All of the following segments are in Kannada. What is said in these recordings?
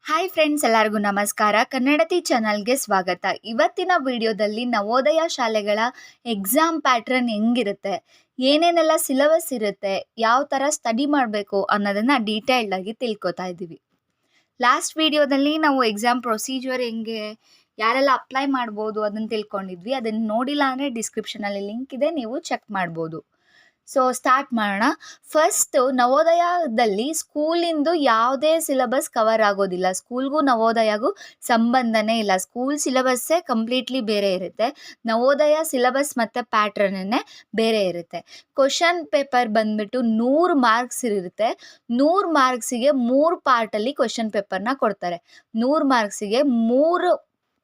ಹಾಯ್ ಫ್ರೆಂಡ್ಸ್, ಎಲ್ಲರಿಗೂ ನಮಸ್ಕಾರ. ಕನ್ನಡತಿ ಚಾನಲ್ಗೆ ಸ್ವಾಗತ. ಇವತ್ತಿನ ವಿಡಿಯೋದಲ್ಲಿ ನವೋದಯ ಶಾಲೆಗಳ ಎಕ್ಸಾಮ್ ಪ್ಯಾಟ್ರನ್ ಹೆಂಗಿರುತ್ತೆ, ಏನೇನೆಲ್ಲ ಸಿಲೆಬಸ್ ಇರುತ್ತೆ, ಯಾವ ಥರ ಸ್ಟಡಿ ಮಾಡಬೇಕು ಅನ್ನೋದನ್ನು ಡೀಟೇಲ್ಡ್ ಆಗಿ ತಿಳ್ಕೊತಾ ಇದ್ದೀವಿ. ಲಾಸ್ಟ್ ವಿಡಿಯೋದಲ್ಲಿ ನಾವು ಎಕ್ಸಾಮ್ ಪ್ರೊಸೀಜರ್ ಹೆಂಗೆ, ಯಾರೆಲ್ಲ ಅಪ್ಲೈ ಮಾಡ್ಬೋದು ಅದನ್ನು ತಿಳ್ಕೊಂಡಿದ್ವಿ. ಅದನ್ನು ನೋಡಿಲ್ಲ ಅಂದರೆ ಡಿಸ್ಕ್ರಿಪ್ಷನಲ್ಲಿ ಲಿಂಕ್ ಇದೆ, ನೀವು ಚೆಕ್ ಮಾಡ್ಬೋದು. ಸೊ ಸ್ಟಾರ್ಟ್ ಮಾಡೋಣ. ಫಸ್ಟ್, ನವೋದಯದಲ್ಲಿ ಸ್ಕೂಲಿಂದು ಯಾವುದೇ ಸಿಲೆಬಸ್ ಕವರ್ ಆಗೋದಿಲ್ಲ. ಸ್ಕೂಲ್ಗೂ ನವೋದಯಗೂ ಸಂಬಂಧನೇ ಇಲ್ಲ. ಸ್ಕೂಲ್ ಸಿಲೆಬಸ್ಸೇ ಕಂಪ್ಲೀಟ್ಲಿ ಬೇರೆ ಇರುತ್ತೆ. ನವೋದಯ ಸಿಲೆಬಸ್ ಮತ್ತು ಪ್ಯಾಟ್ರನ್ನೇ ಬೇರೆ ಇರುತ್ತೆ. ಕ್ವಶನ್ ಪೇಪರ್ ಬಂದ್ಬಿಟ್ಟು 100 ಮಾರ್ಕ್ಸ್ ಇರುತ್ತೆ. 100 ಮಾರ್ಕ್ಸಿಗೆ 3 ಪಾರ್ಟಲ್ಲಿ ಕ್ವಶನ್ ಪೇಪರ್ನ ಕೊಡ್ತಾರೆ. 100 ಮಾರ್ಕ್ಸಿಗೆ 3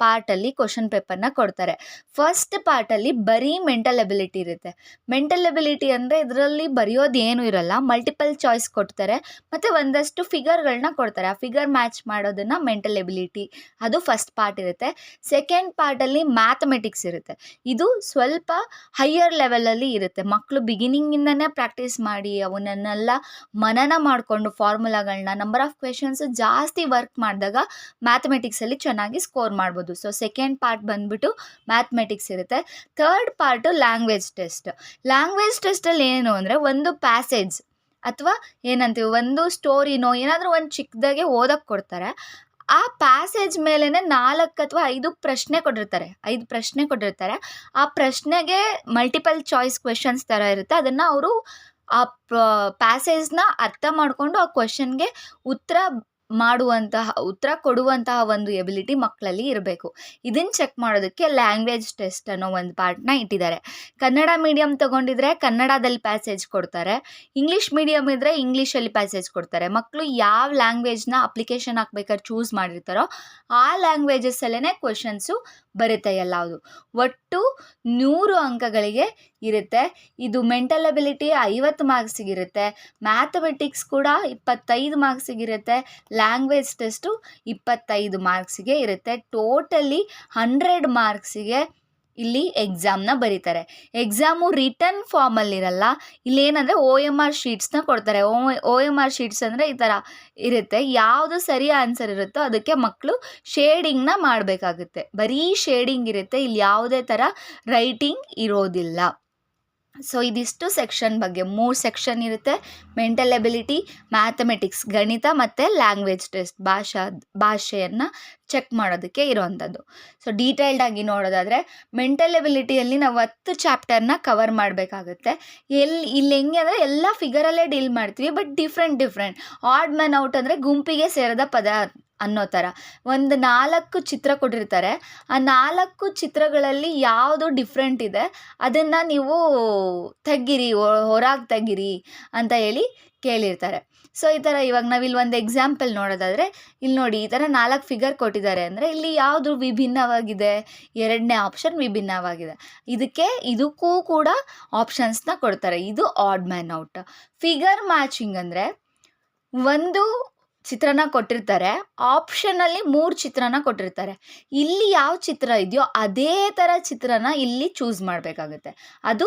ಪಾರ್ಟಲ್ಲಿ ಕ್ವಶನ್ ಪೇಪರ್ನ ಕೊಡ್ತಾರೆ. ಫಸ್ಟ್ ಪಾರ್ಟಲ್ಲಿ ಬರೀ ಮೆಂಟಲ್ ಎಬಿಲಿಟಿ ಇರುತ್ತೆ. ಮೆಂಟಲ್ ಎಬಿಲಿಟಿ ಅಂದರೆ ಇದರಲ್ಲಿ ಬರೆಯೋದು ಏನೂ ಇರಲ್ಲ, ಮಲ್ಟಿಪಲ್ ಚಾಯ್ಸ್ ಕೊಡ್ತಾರೆ ಮತ್ತು ಒಂದಷ್ಟು ಫಿಗರ್ಗಳನ್ನ ಕೊಡ್ತಾರೆ. ಆ ಫಿಗರ್ ಮ್ಯಾಚ್ ಮಾಡೋದನ್ನು ಮೆಂಟಲ್ ಎಬಿಲಿಟಿ, ಅದು ಫಸ್ಟ್ ಪಾರ್ಟ್ ಇರುತ್ತೆ. ಸೆಕೆಂಡ್ ಪಾರ್ಟಲ್ಲಿ ಮ್ಯಾಥಮೆಟಿಕ್ಸ್ ಇರುತ್ತೆ. ಇದು ಸ್ವಲ್ಪ ಹೈಯರ್ ಲೆವೆಲಲ್ಲಿ ಇರುತ್ತೆ. ಮಕ್ಕಳು ಬಿಗಿನಿಂಗಿಂದನೇ ಪ್ರಾಕ್ಟೀಸ್ ಮಾಡಿ ಅವನ್ನೆಲ್ಲ ಮನನ ಮಾಡಿಕೊಂಡು ಫಾರ್ಮುಲಾಗಳನ್ನ, ನಂಬರ್ ಆಫ್ ಕ್ವೆಶನ್ಸ್ ಜಾಸ್ತಿ ವರ್ಕ್ ಮಾಡಿದಾಗ ಮ್ಯಾಥಮೆಟಿಕ್ಸಲ್ಲಿ ಚೆನ್ನಾಗಿ ಸ್ಕೋರ್ ಮಾಡ್ಬೋದು. ಸೊ ಸೆಕೆಂಡ್ ಪಾರ್ಟ್ ಬಂದ್ಬಿಟ್ಟು ಮ್ಯಾಥಮೆಟಿಕ್ಸ್ ಇರುತ್ತೆ. Third part language test. Language ಟೆಸ್ಟಲ್ಲಿ ಏನು ಅಂದರೆ, ಒಂದು ಪ್ಯಾಸೇಜ್ ಅಥವಾ ಏನಂತೀವಿ, ಒಂದು ಸ್ಟೋರಿನೋ ಏನಾದರೂ ಒಂದು ಚಿಕ್ಕದಾಗೆ ಓದಕ್ಕೆ ಕೊಡ್ತಾರೆ. ಆ ಪ್ಯಾಸೇಜ್ ಮೇಲೇ 4 ಅಥವಾ 5 ಪ್ರಶ್ನೆ ಕೊಟ್ಟಿರ್ತಾರೆ. 5 ಪ್ರಶ್ನೆ ಕೊಟ್ಟಿರ್ತಾರೆ. ಆ ಪ್ರಶ್ನೆಗೆ ಮಲ್ಟಿಪಲ್ ಚಾಯ್ಸ್ ಕ್ವೆಶನ್ಸ್ ಥರ ಇರುತ್ತೆ. ಅದನ್ನು ಅವರು ಆ ಪ್ಯಾಸೇಜ್ನ ಅರ್ಥ ಮಾಡಿಕೊಂಡು ಆ ಕ್ವೆಶನ್ಗೆ ಉತ್ತರ ಕೊಡುವಂತಹ ಒಂದು ಎಬಿಲಿಟಿ ಮಕ್ಕಳಲ್ಲಿ ಇರಬೇಕು. ಇದನ್ನು ಚೆಕ್ ಮಾಡೋದಕ್ಕೆ ಲ್ಯಾಂಗ್ವೇಜ್ ಟೆಸ್ಟ್ ಅನ್ನೋ ಒಂದು ಪಾರ್ಟ್ನ ಇಟ್ಟಿದ್ದಾರೆ. ಕನ್ನಡ ಮೀಡಿಯಮ್ ತೊಗೊಂಡಿದ್ರೆ ಕನ್ನಡದಲ್ಲಿ ಪ್ಯಾಸೇಜ್ ಕೊಡ್ತಾರೆ. ಇಂಗ್ಲೀಷ್ ಮೀಡಿಯಮ್ ಇದ್ದರೆ ಇಂಗ್ಲೀಷಲ್ಲಿ ಪ್ಯಾಸೇಜ್ ಕೊಡ್ತಾರೆ. ಮಕ್ಕಳು ಯಾವ ಲ್ಯಾಂಗ್ವೇಜ್ನ ಅಪ್ಲಿಕೇಶನ್ ಹಾಕ್ಬೇಕಾದ್ರೆ ಚೂಸ್ ಮಾಡಿರ್ತಾರೋ ಆ ಲ್ಯಾಂಗ್ವೇಜಸ್ಸಲ್ಲೇ ಕ್ವೆಶನ್ಸು ಬರುತ್ತೆ ಎಲ್ಲವುದು. ಒಟ್ಟು 100 ಅಂಕಗಳಿಗೆ ಇರುತ್ತೆ. ಇದು ಮೆಂಟಲ್ ಎಬಿಲಿಟಿ 50 ಮಾರ್ಕ್ಸಿಗಿರುತ್ತೆ. ಮ್ಯಾಥಮೆಟಿಕ್ಸ್ ಕೂಡ 25 ಮಾರ್ಕ್ಸಿಗಿರುತ್ತೆ. ಲ್ಯಾಂಗ್ವೇಜ್ ಟೆಸ್ಟು 25 ಮಾರ್ಕ್ಸಿಗೆ ಇರುತ್ತೆ. ಟೋಟಲಿ 100 ಮಾರ್ಕ್ಸಿಗೆ ಇಲ್ಲಿ ಎಕ್ಸಾಮ್ನ ಬರೀತಾರೆ. ಎಕ್ಸಾಮು ರಿಟರ್ನ್ ಫಾರ್ಮಲ್ಲಿರಲ್ಲ. ಇಲ್ಲೇನಂದರೆ OMR ಶೀಟ್ಸ್ನ ಕೊಡ್ತಾರೆ. OMR ಶೀಟ್ಸ್ ಅಂದರೆ ಈ ಥರ ಇರುತ್ತೆ. ಯಾವುದು ಸರಿ ಆನ್ಸರ್ ಇರುತ್ತೋ ಅದಕ್ಕೆ ಮಕ್ಕಳು ಶೇಡಿಂಗ್ನ ಮಾಡಬೇಕಾಗುತ್ತೆ. ಬರೀ ಶೇಡಿಂಗ್ ಇರುತ್ತೆ, ಇಲ್ಲಿ ಯಾವುದೇ ಥರ ರೈಟಿಂಗ್ ಇರೋದಿಲ್ಲ. ಸೊ ಇದಿಷ್ಟು ಸೆಕ್ಷನ್ ಬಗ್ಗೆ. 3 ಸೆಕ್ಷನ್ ಇರುತ್ತೆ. ಮೆಂಟಲ್ ಎಬಿಲಿಟಿ, ಮ್ಯಾಥಮೆಟಿಕ್ಸ್ ಗಣಿತ ಮತ್ತು ಲ್ಯಾಂಗ್ವೇಜ್ ಟೆಸ್ಟ್ ಭಾಷೆಯನ್ನು ಚೆಕ್ ಮಾಡೋದಕ್ಕೆ ಇರೋವಂಥದ್ದು. ಸೊ ಡೀಟೇಲ್ಡಾಗಿ ನೋಡೋದಾದರೆ, ಮೆಂಟಲ್ ಎಬಿಲಿಟಿಯಲ್ಲಿ ನಾವು 10 ಚಾಪ್ಟರ್ನ ಕವರ್ ಮಾಡಬೇಕಾಗುತ್ತೆ. ಇಲ್ಲಿ ಹೆಂಗೆ ಅಂದರೆ ಎಲ್ಲ ಫಿಗರಲ್ಲೇ ಡೀಲ್ ಮಾಡ್ತೀವಿ, but different odd man out ಅಂದರೆ ಗುಂಪಿಗೆ ಸೇರಿದ ಪದ ಅನ್ನೋ ಥರ ಒಂದು 4 ಚಿತ್ರ ಕೊಟ್ಟಿರ್ತಾರೆ. ಆ 4 ಚಿತ್ರಗಳಲ್ಲಿ ಯಾವುದು ಡಿಫ್ರೆಂಟ್ ಇದೆ ಅದನ್ನು ನೀವು ತೆಗೀರಿ, ಹೊರಗೆ ತೆಗೀರಿ ಅಂತ ಹೇಳಿ ಕೇಳಿರ್ತಾರೆ. ಸೊ ಈ ಥರ ಇವಾಗ ನಾವಿಲ್ಲಿ ಒಂದು ಎಕ್ಸಾಂಪಲ್ ನೋಡೋದಾದರೆ, ಇಲ್ಲಿ ನೋಡಿ, ಈ ಥರ 4 ಫಿಗರ್ ಕೊಟ್ಟಿದ್ದಾರೆ ಅಂದರೆ ಇಲ್ಲಿ ಯಾವುದು ವಿಭಿನ್ನವಾಗಿದೆ, 2ನೇ ಆಪ್ಷನ್ ವಿಭಿನ್ನವಾಗಿದೆ. ಇದಕ್ಕೂ ಕೂಡ ಆಪ್ಷನ್ಸ್ನ ಕೊಡ್ತಾರೆ. ಇದು odd man out. Figure matching ಅಂದರೆ, ಒಂದು ಚಿತ್ರನ ಕೊಟ್ಟಿರ್ತಾರೆ, ಆಪ್ಷನಲ್ಲಿ 3 ಚಿತ್ರನ ಕೊಟ್ಟಿರ್ತಾರೆ. ಇಲ್ಲಿ ಯಾವ ಚಿತ್ರ ಇದೆಯೋ ಅದೇ ಥರ ಚಿತ್ರನ ಇಲ್ಲಿ ಚೂಸ್ ಮಾಡಬೇಕಾಗುತ್ತೆ. ಅದು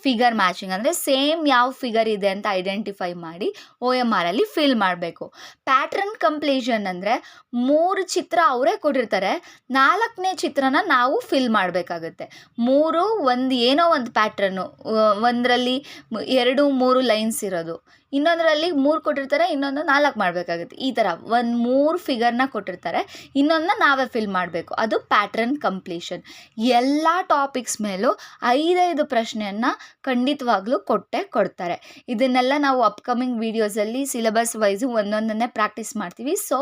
ಫಿಗರ್ ಮ್ಯಾಚಿಂಗ್ ಅಂದರೆ ಸೇಮ್ ಯಾವ ಫಿಗರ್ ಇದೆ ಅಂತ ಐಡೆಂಟಿಫೈ ಮಾಡಿ OMR ಅಲ್ಲಿ ಫಿಲ್ ಮಾಡಬೇಕು. ಪ್ಯಾಟ್ರನ್ ಕಂಪ್ಲೀಷನ್ ಅಂದರೆ 3 ಚಿತ್ರ ಅವರೇ ಕೊಟ್ಟಿರ್ತಾರೆ, 4ನೇ ಚಿತ್ರನ ನಾವು ಫಿಲ್ ಮಾಡಬೇಕಾಗುತ್ತೆ. ಏನೋ ಒಂದು ಪ್ಯಾಟ್ರನ್ನು, ಒಂದರಲ್ಲಿ 2-3 ಲೈನ್ಸ್ ಇರೋದು, ಇನ್ನೊಂದರಲ್ಲಿ 3 ಕೊಟ್ಟಿರ್ತಾರೆ, ಇನ್ನೊಂದು 4 ಮಾಡಬೇಕಾಗುತ್ತೆ. ಈ ಥರ 3 ಫಿಗರ್ನ ಕೊಟ್ಟಿರ್ತಾರೆ, ಇನ್ನೊಂದನ್ನ ನಾವೇ ಫಿಲ್ ಮಾಡಬೇಕು. ಅದು ಪ್ಯಾಟ್ರನ್ ಕಂಪ್ಲೀಷನ್. ಎಲ್ಲ ಟಾಪಿಕ್ಸ್ ಮೇಲೂ 5 ಪ್ರಶ್ನೆಯನ್ನು ಖಂಡಿತವಾಗ್ಲೂ ಕೊಡ್ತಾರೆ. ಇದನ್ನೆಲ್ಲ ನಾವು ಅಪ್ಕಮಿಂಗ್ ವೀಡಿಯೋಸಲ್ಲಿ ಸಿಲೆಬಸ್ ವೈಸು ಒಂದೊಂದನ್ನೇ ಪ್ರಾಕ್ಟೀಸ್ ಮಾಡ್ತೀವಿ. So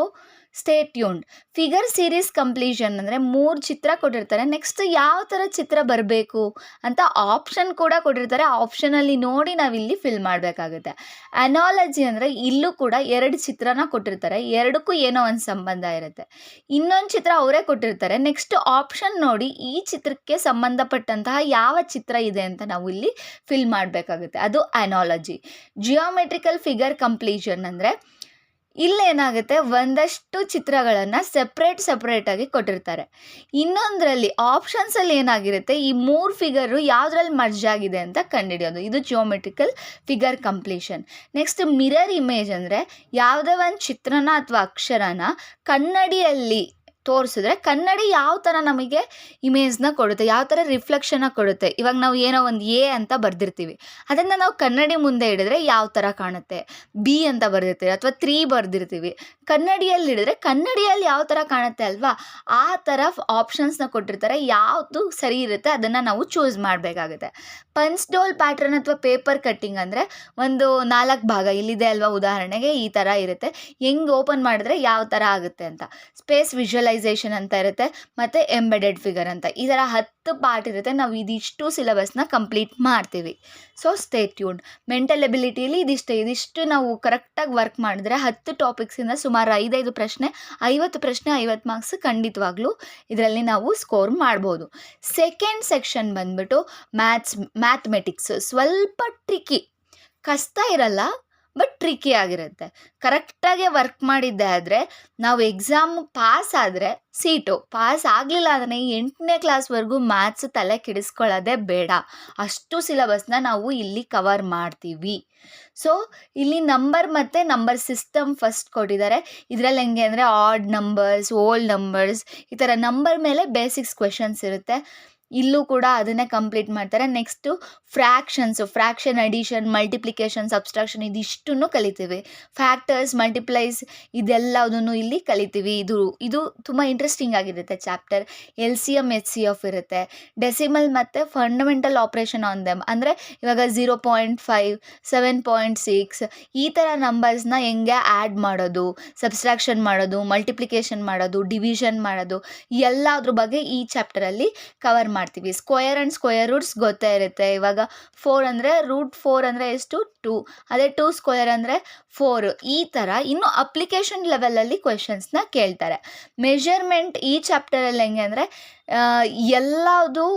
stay tuned. Figure series completion ಅಂದರೆ 3 ಚಿತ್ರ ಕೊಟ್ಟಿರ್ತಾರೆ, ನೆಕ್ಸ್ಟ್ ಯಾವ ಥರ ಚಿತ್ರ ಬರಬೇಕು ಅಂತ ಆಪ್ಷನ್ ಕೂಡ ಕೊಟ್ಟಿರ್ತಾರೆ. ಆಪ್ಷನಲ್ಲಿ ನೋಡಿ ನಾವಿಲ್ಲಿ ಫಿಲ್ ಮಾಡಬೇಕಾಗುತ್ತೆ. ಅನಾಲಜಿ ಅಂದರೆ ಇಲ್ಲೂ ಕೂಡ 2 ಚಿತ್ರನ ಕೊಟ್ಟಿರ್ತಾರೆ, 2ಕ್ಕೂ ಏನೋ ಒಂದು ಸಂಬಂಧ ಇರುತ್ತೆ. ಇನ್ನೊಂದು ಚಿತ್ರ ಅವರೇ ಕೊಟ್ಟಿರ್ತಾರೆ, ನೆಕ್ಸ್ಟ್ ಆಪ್ಷನ್ ನೋಡಿ ಈ ಚಿತ್ರಕ್ಕೆ ಸಂಬಂಧಪಟ್ಟಂತಹ ಯಾವ ಚಿತ್ರ ಇದೆ ಅಂತ ನಾವು ಇಲ್ಲಿ ಫಿಲ್ ಮಾಡಬೇಕಾಗುತ್ತೆ. ಅದು ಅನಾಲಜಿ. ಜಿಯೋಮೆಟ್ರಿಕಲ್ ಫಿಗರ್ ಕಂಪ್ಲೀಷನ್ ಅಂದರೆ ಇಲ್ಲೇನಾಗುತ್ತೆ, ಒಂದಷ್ಟು ಚಿತ್ರಗಳನ್ನು ಸಪ್ರೇಟಾಗಿ ಕೊಟ್ಟಿರ್ತಾರೆ. ಇನ್ನೊಂದರಲ್ಲಿ ಆಪ್ಷನ್ಸಲ್ಲಿ ಏನಾಗಿರುತ್ತೆ, ಈ 3 ಫಿಗರು ಯಾವುದ್ರಲ್ಲಿ ಮರ್ಜ್ ಆಗಿದೆ ಅಂತ ಕಂಡುಹಿಡಿಯೋದು. ಇದು geometrical figure completion. Next mirror image ಅಂದರೆ ಯಾವುದೇ ಒಂದು ಚಿತ್ರನ ಅಥವಾ ಅಕ್ಷರನ ಕನ್ನಡಿಯಲ್ಲಿ ತೋರಿಸಿದ್ರೆ ಕನ್ನಡಿ ಯಾವ ಥರ ನಮಗೆ ಇಮೇಜ್ನ ಕೊಡುತ್ತೆ, ಯಾವ ಥರ ರಿಫ್ಲೆಕ್ಷನ್ನ ಕೊಡುತ್ತೆ. ಇವಾಗ ನಾವು ಏನೋ ಒಂದು ಎ ಅಂತ ಬರೆದಿರ್ತೀವಿ, ಅದನ್ನು ನಾವು ಕನ್ನಡಿ ಮುಂದೆ ಹಿಡಿದ್ರೆ ಯಾವ ಥರ ಕಾಣುತ್ತೆ, ಬಿ ಅಂತ ಬರೆದಿರ್ತೀವಿ ಅಥವಾ 3 ಬರೆದಿರ್ತೀವಿ, ಕನ್ನಡಿಯಲ್ಲಿ ಹಿಡಿದ್ರೆ ಕನ್ನಡಿಯಲ್ಲಿ ಯಾವ ಥರ ಕಾಣುತ್ತೆ ಅಲ್ವಾ, ಆ ಥರ ಆಪ್ಷನ್ಸ್ನ ಕೊಟ್ಟಿರ್ತಾರೆ. ಯಾವುದು ಸರಿ ಇರುತ್ತೆ ಅದನ್ನು ನಾವು ಚೂಸ್ ಮಾಡಬೇಕಾಗುತ್ತೆ. ಪಂಚ್ ಡೋಲ್ ಪ್ಯಾಟ್ರನ್ ಅಥವಾ ಪೇಪರ್ ಕಟ್ಟಿಂಗ್ ಅಂದರೆ ಒಂದು 4 ಭಾಗ ಇಲ್ಲಿದೆ ಅಲ್ವಾ, ಉದಾಹರಣೆಗೆ ಈ ಥರ ಇರುತ್ತೆ, ಹೆಂಗೆ ಓಪನ್ ಮಾಡಿದ್ರೆ ಯಾವ ಥರ ಆಗುತ್ತೆ ಅಂತ. ಸ್ಪೇಸ್ ವಿಜುವಲೈಸೇಷನ್ ಅಂತ ಇರುತ್ತೆ, ಮತ್ತು ಎಂಬೆಡೆಡ್ ಫಿಗರ್ ಅಂತ, ಈ ಥರ 10 ಪಾರ್ಟ್ ಇರುತ್ತೆ. ನಾವು ಇದಿಷ್ಟು ಸಿಲೆಬಸ್ನ ಕಂಪ್ಲೀಟ್ ಮಾಡ್ತೀವಿ. So stay tuned. ಮೆಂಟಲ್ ಎಬಿಲಿಟಿಯಲ್ಲಿ ಇದಿಷ್ಟು ನಾವು ಕರೆಕ್ಟಾಗಿ ವರ್ಕ್ ಮಾಡಿದ್ರೆ 10 ಟಾಪಿಕ್ಸಿಂದ ಸುಮಾರು 5 ಪ್ರಶ್ನೆ, 50 ಪ್ರಶ್ನೆ, 50 ಮಾರ್ಕ್ಸ್ ಖಂಡಿತವಾಗ್ಲೂ ಇದರಲ್ಲಿ ನಾವು ಸ್ಕೋರ್ ಮಾಡ್ಬೋದು. ಸೆಕೆಂಡ್ ಸೆಕ್ಷನ್ ಬಂದ್ಬಿಟ್ಟು ಮ್ಯಾಥಮೆಟಿಕ್ಸ್. ಸ್ವಲ್ಪ ಟ್ರಿಕಿ, ಕಷ್ಟ ಇರಲ್ಲ, ಬಟ್ ಟ್ರಿಕಿ ಆಗಿರುತ್ತೆ. ಕರೆಕ್ಟಾಗಿ ವರ್ಕ್ ಮಾಡಿದ್ದೆ ಆದರೆ ನಾವು ಎಕ್ಸಾಮ್ ಪಾಸ್ ಆದರೆ ಸೀಟು, ಪಾಸ್ ಆಗಲಿಲ್ಲ ಅಂದರೆ 8ನೇ ಕ್ಲಾಸ್ವರೆಗೂ ಮ್ಯಾಥ್ಸ್ ತಲೆ ಕೆಡಿಸ್ಕೊಳ್ಳೋದೇ ಬೇಡ, ಅಷ್ಟು ಸಿಲೆಬಸ್ನ ನಾವು ಇಲ್ಲಿ ಕವರ್ ಮಾಡ್ತೀವಿ. ಸೊ ಇಲ್ಲಿ ನಂಬರ್ ಸಿಸ್ಟಮ್ ಫಸ್ಟ್ ಕೊಟ್ಟಿದ್ದಾರೆ. ಇದರಲ್ಲಿ ಹೆಂಗೆ ಅಂದರೆ ಆಡ್ ನಂಬರ್ಸ್, ಓಲ್ಡ್ ನಂಬರ್ಸ್, ಈ ಥರ ನಂಬರ್ ಮೇಲೆ ಬೇಸಿಕ್ಸ್ ಕ್ವೆಶನ್ಸ್ ಇರುತ್ತೆ. ಇಲ್ಲೂ ಕೂಡ ಅದನ್ನೇ ಕಂಪ್ಲೀಟ್ ಮಾಡ್ತಾರೆ. Next fraction, addition, multiplication, subtraction ಇದಿಷ್ಟನ್ನು ಕಲಿತೀವಿ. ಫ್ಯಾಕ್ಟರ್ಸ್, ಮಲ್ಟಿಪ್ಲೈಸ್ ಇದೆಲ್ಲದನ್ನು ಇಲ್ಲಿ ಕಲಿತೀವಿ. ಇದು ತುಂಬ ಇಂಟ್ರೆಸ್ಟಿಂಗ್ ಆಗಿರುತ್ತೆ ಚಾಪ್ಟರ್. LCM, HCF ಇರುತ್ತೆ. ಡೆಸಿಮಲ್ ಮತ್ತು ಫಂಡಮೆಂಟಲ್ ಆಪ್ರೇಷನ್ ಆನ್ ದೆಮ್ ಅಂದರೆ ಇವಾಗ 0.5, 7.6 ಈ ಥರ ನಂಬರ್ಸ್ನ ಹೆಂಗೆ ಆ್ಯಡ್ ಮಾಡೋದು, ಸಬ್ಸ್ಟ್ರಾಕ್ಷನ್ ಮಾಡೋದು, ಮಲ್ಟಿಪ್ಲಿಕೇಶನ್ ಮಾಡೋದು, ಡಿವಿಷನ್ ಮಾಡೋದು, ಎಲ್ಲದ್ರ ಬಗ್ಗೆ ಈ ಚಾಪ್ಟರಲ್ಲಿ ಕವರ್ ಮಾಡ್ತೀವಿ. ಸ್ಕ್ವೇರ್ ಆ್ಯಂಡ್ ಸ್ಕ್ವೇರ್ ರೂಟ್ಸ್ ಗೊತ್ತೇ ಇರುತ್ತೆ. ಇವಾಗ 4 ಅಂದರೆ √4 ಅಂದರೆ ಎಷ್ಟು, 2. ಅದೇ 2 ಸ್ಕ್ವೇರ್ ಅಂದರೆ 4. ಈ ಥರ ಇನ್ನು ಅಪ್ಲಿಕೇಶನ್ ಲೆವೆಲಲ್ಲಿ ಕ್ವೆಶನ್ಸ್ನ ಕೇಳ್ತಾರೆ. ಮೆಷರ್ಮೆಂಟ್ ಈ ಚಾಪ್ಟರಲ್ಲಿ ಹೆಂಗೆ ಅಂದರೆ ಎಲ್ಲದು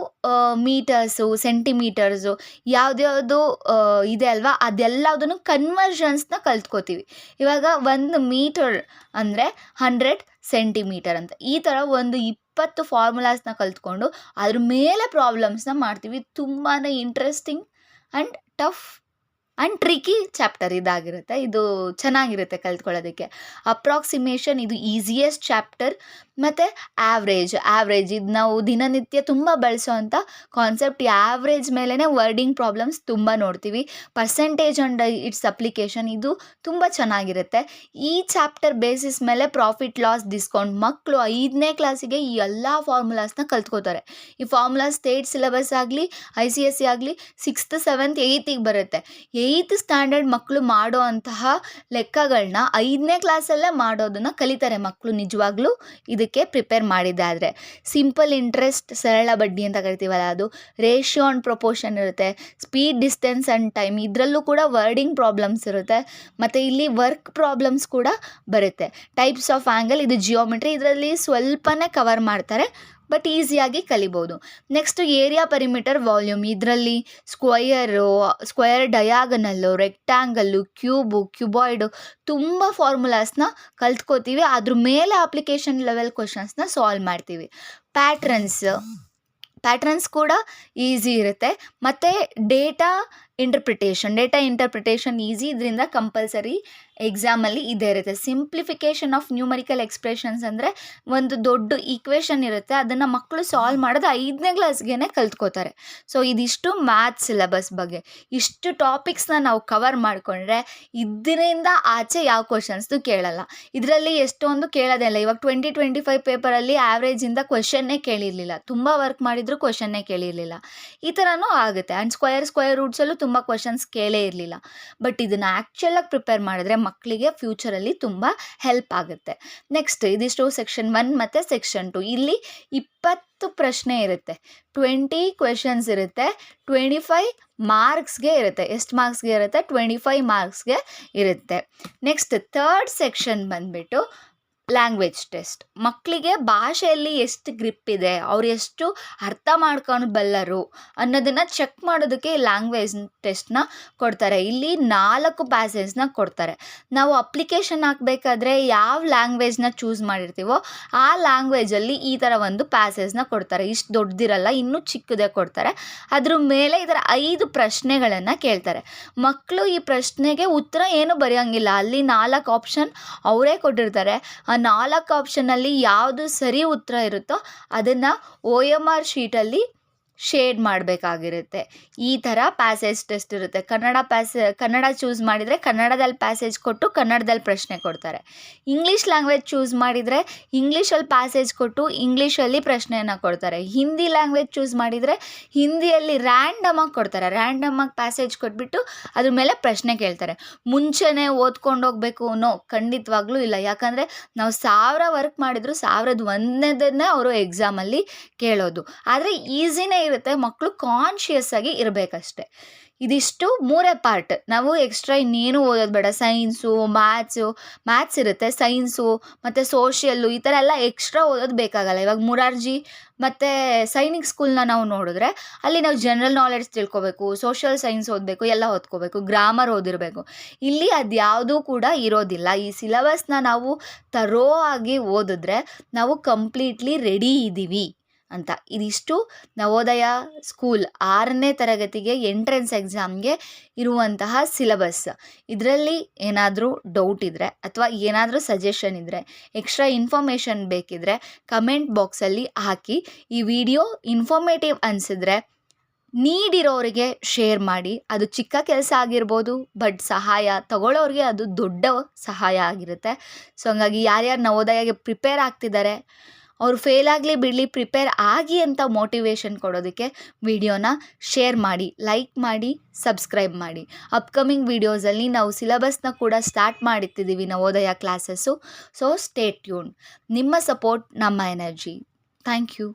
ಮೀಟರ್ಸು, ಸೆಂಟಿಮೀಟರ್ಸು ಯಾವ್ದ್ಯಾವುದು ಇದೆ ಅಲ್ವಾ, ಅದೆಲ್ಲದನ್ನು ಕನ್ವರ್ಷನ್ಸ್ನ ಕಲ್ತ್ಕೋತೀವಿ. ಇವಾಗ 1 ಮೀಟರ್ ಅಂದರೆ 100 ಸೆಂಟಿಮೀಟರ್ ಅಂತ, ಈ ಥರ ಒಂದು 20 ಫಾರ್ಮುಲಾಸ್ನ ಕಲ್ತ್ಕೊಂಡು ಅದ್ರ ಮೇಲೆ ಪ್ರಾಬ್ಲಮ್ಸ್ನ ಮಾಡ್ತೀವಿ. ತುಂಬಾ interesting and tough and tricky chapter ಇದಾಗಿರುತ್ತೆ. ಇದು ಚೆನ್ನಾಗಿರುತ್ತೆ ಕಲ್ತ್ಕೊಳ್ಳೋದಕ್ಕೆ. ಅಪ್ರಾಕ್ಸಿಮೇಷನ್ ಇದು ಈಸಿಯೆಸ್ಟ್ ಚಾಪ್ಟರ್. ಮತ್ತು ಆವ್ರೇಜ್ ಇದು ನಾವು ದಿನನಿತ್ಯ ತುಂಬ ಬಳಸೋವಂಥ ಕಾನ್ಸೆಪ್ಟ್. ಆವ್ರೇಜ್ ಮೇಲೇ ವರ್ಡಿಂಗ್ ಪ್ರಾಬ್ಲಮ್ಸ್ ತುಂಬ ನೋಡ್ತೀವಿ. ಪರ್ಸೆಂಟೇಜ್ ಆ್ಯಂಡ್ ಇಟ್ಸ್ ಅಪ್ಲಿಕೇಶನ್ ಇದು ತುಂಬ ಚೆನ್ನಾಗಿರುತ್ತೆ. ಈ ಚಾಪ್ಟರ್ ಬೇಸಿಸ್ ಮೇಲೆ ಪ್ರಾಫಿಟ್ ಲಾಸ್ ಡಿಸ್ಕೌಂಟ್ ಮಕ್ಕಳು 5ನೇ ಕ್ಲಾಸಿಗೆ ಈ ಎಲ್ಲ ಫಾರ್ಮುಲಾಸ್ನ ಕಲ್ತ್ಕೋತಾರೆ. ಈ ಫಾರ್ಮುಲಾ ಸ್ಟೇಟ್ ಸಿಲೆಬಸ್ ಆಗಲಿ, ICSE ಆಗಲಿ 6th, 7th, 8th ಬರುತ್ತೆ. 8th ಸ್ಟ್ಯಾಂಡರ್ಡ್ ಮಕ್ಕಳು ಮಾಡೋ ಅಂತಹ ಲೆಕ್ಕಗಳನ್ನ 5ನೇ ಕ್ಲಾಸಲ್ಲೇ ಮಾಡೋದನ್ನು ಕಲಿತಾರೆ ಮಕ್ಕಳು. ನಿಜವಾಗ್ಲೂ ಇದಕ್ಕೆ ಪ್ರಿಪೇರ್ ಮಾಡಿದ್ದಾದರೆ ಸಿಂಪಲ್ ಇಂಟ್ರೆಸ್ಟ್, ಸರಳ ಬಡ್ಡಿ ಅಂತ ಕರಿತೀವಲ್ಲ ಅದು, ರೇಷಿಯೋ ಆ್ಯಂಡ್ ಪ್ರೊಪೋರ್ಷನ್ ಇರುತ್ತೆ, ಸ್ಪೀಡ್, ಡಿಸ್ಟೆನ್ಸ್ ಆ್ಯಂಡ್ ಟೈಮ್ ಇದರಲ್ಲೂ ಕೂಡ ವರ್ಡಿಂಗ್ ಪ್ರಾಬ್ಲಮ್ಸ್ ಇರುತ್ತೆ. ಮತ್ತು ಇಲ್ಲಿ ವರ್ಕ್ ಪ್ರಾಬ್ಲಮ್ಸ್ ಕೂಡ ಬರುತ್ತೆ. ಟೈಪ್ಸ್ ಆಫ್ ಆ್ಯಂಗಲ್ ಇದು ಜಿಯೋಮೆಟ್ರಿ, ಇದರಲ್ಲಿ ಸ್ವಲ್ಪನೇ ಕವರ್ ಮಾಡ್ತಾರೆ, ಬಟ್ ಈಸಿಯಾಗಿ ಕಲಿಬೋದು. ನೆಕ್ಸ್ಟು ಏರಿಯಾ, ಪರಿಮೀಟರ್, ವಾಲ್ಯೂಮ್ ಇದರಲ್ಲಿ ಸ್ಕ್ವಯರ್, ಡಯಾಗನಲ್ಲು, ರೆಕ್ಟ್ಯಾಂಗಲ್ಲು, ಕ್ಯೂಬಾಯ್ಡು ತುಂಬ ಫಾರ್ಮುಲಾಸ್ನ ಕಲ್ತ್ಕೋತೀವಿ. ಅದ್ರ ಮೇಲೆ ಅಪ್ಲಿಕೇಶನ್ ಲೆವೆಲ್ ಕ್ವೆಶನ್ಸ್ನ ಸಾಲ್ವ್ ಮಾಡ್ತೀವಿ. ಪ್ಯಾಟ್ರನ್ಸ್ ಕೂಡ ಈಸಿ ಇರುತ್ತೆ. ಮತ್ತು ಡೇಟಾ ಇಂಟರ್ಪ್ರಿಟೇಷನ್ ಈಸಿ, ಇದರಿಂದ ಕಂಪಲ್ಸರಿ ಎಕ್ಸಾಮಲ್ಲಿ ಇದೇ ಇರುತ್ತೆ. ಸಿಂಪ್ಲಿಫಿಕೇಷನ್ ಆಫ್ ನ್ಯೂಮರಿಕಲ್ ಎಕ್ಸ್ಪ್ರೆಷನ್ಸ್ ಅಂದರೆ ಒಂದು ದೊಡ್ಡ ಈಕ್ವೇಷನ್ ಇರುತ್ತೆ, ಅದನ್ನು ಮಕ್ಕಳು ಸಾಲ್ವ್ ಮಾಡೋದು 5ನೇ ಕ್ಲಾಸ್ಗೆ ಕಲ್ತ್ಕೋತಾರೆ. ಸೊ ಇದಿಷ್ಟು ಮ್ಯಾಥ್ಸ್ ಸಿಲೆಬಸ್ ಬಗ್ಗೆ. ಇಷ್ಟು ಟಾಪಿಕ್ಸ್ನ ನಾವು ಕವರ್ ಮಾಡಿಕೊಂಡ್ರೆ ಇದರಿಂದ ಆಚೆ ಯಾವ ಕ್ವೆಶನ್ಸ್ದು ಕೇಳಲ್ಲ. ಇದರಲ್ಲಿ ಎಷ್ಟೊಂದು ಕೇಳೋದೇ ಇಲ್ಲ. ಇವಾಗ 2025 ಪೇಪರಲ್ಲಿ ಆ್ಯಾವ್ರೇಜಿಂದ ಕ್ವೆಶನ್ನೇ ಕೇಳಿರಲಿಲ್ಲ, ತುಂಬ ವರ್ಕ್ ಮಾಡಿದರೂ ಕ್ವೆಶನ್ನೇ ಕೇಳಿರಲಿಲ್ಲ. ಈ ಥರನೂ ಆಗುತ್ತೆ. ಆ್ಯಂಡ್ ಸ್ಕ್ವೇರ್ ರೂಟ್ಸಲ್ಲೂ ತುಂಬ ಕ್ವೆಶನ್ಸ್ ಕೇಳೇ ಇರಲಿಲ್ಲ. ಬಟ್ ಇದನ್ನು ಆ್ಯಕ್ಚುಲಾಗಿ ಪ್ರಿಪೇರ್ ಮಾಡಿದ್ರೆ ಮಕ್ಕಳಿಗೆ ಫ್ಯೂಚರಲ್ಲಿ ತುಂಬ ಹೆಲ್ಪ್ ಆಗುತ್ತೆ. ನೆಕ್ಸ್ಟ್ ಇದಿಷ್ಟು ಸೆಕ್ಷನ್ 1 ಮತ್ತು ಸೆಕ್ಷನ್ 2. ಇಲ್ಲಿ 20 ಪ್ರಶ್ನೆ ಇರುತ್ತೆ, 20 ಕ್ವೆಶನ್ಸ್ ಇರುತ್ತೆ, 25 ಮಾರ್ಕ್ಸ್ಗೆ ಇರುತ್ತೆ. ಎಷ್ಟು ಮಾರ್ಕ್ಸ್ಗೆ ಇರುತ್ತೆ? 25 ಮಾರ್ಕ್ಸ್ಗೆ ಇರುತ್ತೆ. ನೆಕ್ಸ್ಟ್ ಥರ್ಡ್ ಸೆಕ್ಷನ್ ಬಂದುಬಿಟ್ಟು ಲ್ಯಾಂಗ್ವೇಜ್ ಟೆಸ್ಟ್. ಮಕ್ಕಳಿಗೆ ಭಾಷೆಯಲ್ಲಿ ಎಷ್ಟು ಗ್ರಿಪ್ ಇದೆ, ಅವ್ರು ಎಷ್ಟು ಅರ್ಥ ಮಾಡ್ಕೊಂಡು ಬಲ್ಲರು ಅನ್ನೋದನ್ನು ಚೆಕ್ ಮಾಡೋದಕ್ಕೆ ಲ್ಯಾಂಗ್ವೇಜ್ ಟೆಸ್ಟ್ನ ಕೊಡ್ತಾರೆ. ಇಲ್ಲಿ 4 ಪ್ಯಾಸೇಜ್ನ ಕೊಡ್ತಾರೆ. ನಾವು ಅಪ್ಲಿಕೇಶನ್ ಹಾಕಬೇಕಾದ್ರೆ ಯಾವ ಲ್ಯಾಂಗ್ವೇಜ್ನ ಚೂಸ್ ಮಾಡಿರ್ತೀವೋ ಆ ಲ್ಯಾಂಗ್ವೇಜಲ್ಲಿ ಈ ಥರ ಒಂದು ಪ್ಯಾಸೇಜ್ನ ಕೊಡ್ತಾರೆ. ಇಷ್ಟು ದೊಡ್ಡದಿರಲ್ಲ, ಇನ್ನೂ ಚಿಕ್ಕದೇ ಕೊಡ್ತಾರೆ. ಅದ್ರ ಮೇಲೆ ಇದರ 5 ಪ್ರಶ್ನೆಗಳನ್ನು ಕೇಳ್ತಾರೆ. ಮಕ್ಕಳು ಈ ಪ್ರಶ್ನೆಗೆ ಉತ್ತರ ಏನು ಬರೆಯೋಂಗಿಲ್ಲ. ಅಲ್ಲಿ 4 ಆಪ್ಷನ್ ಅವರೇ ಕೊಟ್ಟಿರ್ತಾರೆ. ಆ 4 ಆಪ್ಷನಲ್ಲಿ ಯಾವುದು ಸರಿ ಉತ್ತರ ಇರುತ್ತೋ ಅದನ್ನು OMR ಶೀಟಲ್ಲಿ ಶೇಡ್ ಮಾಡಬೇಕಾಗಿರುತ್ತೆ. ಈ ಥರ ಪ್ಯಾಸೇಜ್ ಟೆಸ್ಟ್ ಇರುತ್ತೆ. ಕನ್ನಡ ಚೂಸ್ ಮಾಡಿದರೆ ಕನ್ನಡದಲ್ಲಿ ಪ್ಯಾಸೇಜ್ ಕೊಟ್ಟು ಕನ್ನಡದಲ್ಲಿ ಪ್ರಶ್ನೆ ಕೊಡ್ತಾರೆ. ಇಂಗ್ಲೀಷ್ ಲ್ಯಾಂಗ್ವೇಜ್ ಚೂಸ್ ಮಾಡಿದರೆ ಇಂಗ್ಲೀಷಲ್ಲಿ ಪ್ಯಾಸೇಜ್ ಕೊಟ್ಟು ಇಂಗ್ಲೀಷಲ್ಲಿ ಪ್ರಶ್ನೆಯನ್ನು ಕೊಡ್ತಾರೆ. ಹಿಂದಿ ಲ್ಯಾಂಗ್ವೇಜ್ ಚೂಸ್ ಮಾಡಿದರೆ ಹಿಂದಿಯಲ್ಲಿ ರ್ಯಾಂಡಮಾಗಿ ಕೊಡ್ತಾರೆ. ರ್ಯಾಂಡಮಾಗಿ ಪ್ಯಾಸೇಜ್ ಕೊಟ್ಬಿಟ್ಟು ಅದ್ರ ಮೇಲೆ ಪ್ರಶ್ನೆ ಕೇಳ್ತಾರೆ. ಮುಂಚೆನೇ ಓದ್ಕೊಂಡು ಹೋಗಬೇಕು ಅನ್ನೋ ಖಂಡಿತವಾಗ್ಲೂ ಇಲ್ಲ. ಯಾಕಂದರೆ ನಾವು 1000 ವರ್ಕ್ ಮಾಡಿದ್ರು 1001ನೇ ಅವರು ಎಕ್ಸಾಮಲ್ಲಿ ಕೇಳೋದು. ಆದರೆ ಈಸಿನೇ ಇರುತ್ತೆ, ಮಕ್ಕಳು ಕಾನ್ಷಿಯಸ್ ಆಗಿ ಇರಬೇಕಷ್ಟೆ. ಇದಿಷ್ಟು 3 ಪಾರ್ಟ್. ನಾವು ಎಕ್ಸ್ಟ್ರಾ ಇನ್ನೇನು ಓದೋದು ಬೇಡ. ಸೈನ್ಸು, ಮ್ಯಾಥ್ಸ್ ಇರುತ್ತೆ, ಸೈನ್ಸು ಮತ್ತು ಸೋಷಿಯಲ್ಲು ಈ ಥರ ಎಲ್ಲ ಎಕ್ಸ್ಟ್ರಾ ಓದೋದು ಬೇಕಾಗಲ್ಲ. ಇವಾಗ ಮುರಾರ್ಜಿ ಮತ್ತು ಸೈನಿಕ್ ಸ್ಕೂಲ್ನ ನಾವು ನೋಡಿದ್ರೆ ಅಲ್ಲಿ ನಾವು ಜನರಲ್ ನಾಲೆಡ್ಜ್ ತಿಳ್ಕೊಬೇಕು, ಸೋಷಿಯಲ್ ಸೈನ್ಸ್ ಓದಬೇಕು, ಎಲ್ಲ ಓದ್ಕೋಬೇಕು, ಗ್ರಾಮರ್ ಓದಿರಬೇಕು. ಇಲ್ಲಿ ಅದ್ಯಾವುದೂ ಕೂಡ ಇರೋದಿಲ್ಲ. ಈ ಸಿಲೆಬಸ್ನ ನಾವು ತರೋ ಆಗಿ ಓದಿದ್ರೆ ನಾವು ಕಂಪ್ಲೀಟ್ಲಿ ರೆಡಿ ಇದ್ದೀವಿ ಅಂತ. ಇದಿಷ್ಟು ನವೋದಯ ಸ್ಕೂಲ್ 6ನೇ ತರಗತಿಗೆ ಎಂಟ್ರೆನ್ಸ್ ಎಕ್ಸಾಮ್ಗೆ ಇರುವಂತಹ ಸಿಲೆಬಸ್. ಇದರಲ್ಲಿ ಏನಾದರೂ ಡೌಟ್ ಇದ್ದರೆ ಅಥವಾ ಏನಾದರೂ ಸಜೆಷನ್ ಇದ್ದರೆ, ಎಕ್ಸ್ಟ್ರಾ ಇನ್ಫಾರ್ಮೇಷನ್ ಬೇಕಿದ್ದರೆ ಕಮೆಂಟ್ ಬಾಕ್ಸಲ್ಲಿ ಹಾಕಿ. ಈ ವಿಡಿಯೋ ಇನ್ಫಾರ್ಮೇಟಿವ್ ಅನಿಸಿದ್ರೆ ನೀಡಿರೋರಿಗೆ ಶೇರ್ ಮಾಡಿ. ಅದು ಚಿಕ್ಕ ಕೆಲಸ ಆಗಿರ್ಬೋದು, ಬಟ್ ಸಹಾಯ ತಗೊಳ್ಳೋರಿಗೆ ಅದು ದೊಡ್ಡ ಸಹಾಯ ಆಗಿರುತ್ತೆ. ಸೊ ಹಂಗಾಗಿ ಯಾರ್ಯಾರು ನವೋದಯಗೆ ಪ್ರಿಪೇರ್ ಆಗ್ತಿದ್ದಾರೆ ಅವರು ಫೇಲ್ ಆಗಲಿ ಬಿಡಲಿ, ಪ್ರಿಪೇರ್ ಆಗಿ ಅಂತ ಮೋಟಿವೇಶನ್ ಕೊಡೋದಕ್ಕೆ ವಿಡಿಯೋನ ಶೇರ್ ಮಾಡಿ, ಲೈಕ್ ಮಾಡಿ, ಸಬ್ಸ್ಕ್ರೈಬ್ ಮಾಡಿ. ಅಪ್ಕಮಿಂಗ್ ವೀಡಿಯೋಸಲ್ಲಿ ನಾವು ಸಿಲೆಬಸ್ನ ಕೂಡ ಸ್ಟಾರ್ಟ್ ಮಾಡಿಟ್ಟಿದ್ದೀವಿ Navodaya classes. So stay tune. ನಿಮ್ಮ ಸಪೋರ್ಟ್ ನಮ್ಮ ಎನರ್ಜಿ. Thank you.